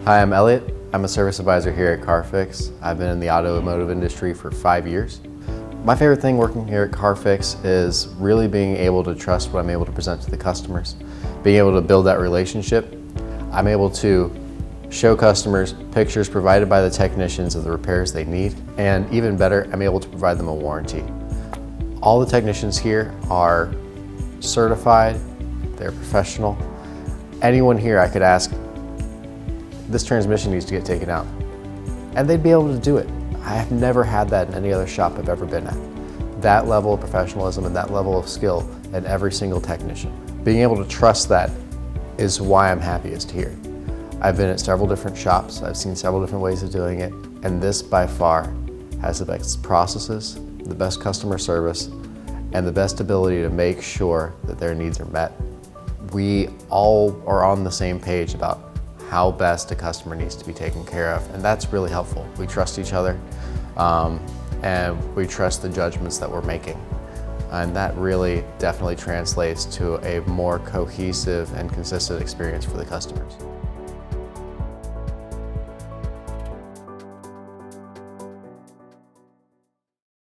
Hi, I'm Elliot. I'm a service advisor here at Carfix. I've been in the automotive industry for 5 years. My favorite thing working here at Carfix is really being able to trust what I'm able to present to the customers, being able to build that relationship. I'm able to show customers pictures provided by the technicians of the repairs they need, and even better, I'm able to provide them a warranty. All the technicians here are certified, they're professional. Anyone here I could ask, this transmission needs to get taken out, and they'd be able to do it. I have never had that in any other shop I've ever been at. That level of professionalism and that level of skill in every single technician. Being able to trust that is why I'm happiest here. I've been at several different shops, I've seen several different ways of doing it, and this by far has the best processes, the best customer service, and the best ability to make sure that their needs are met. We all are on the same page about how best a customer needs to be taken care of, and that's really helpful. We trust each other, and we trust the judgments that we're making, and that really definitely translates to a more cohesive and consistent experience for the customers.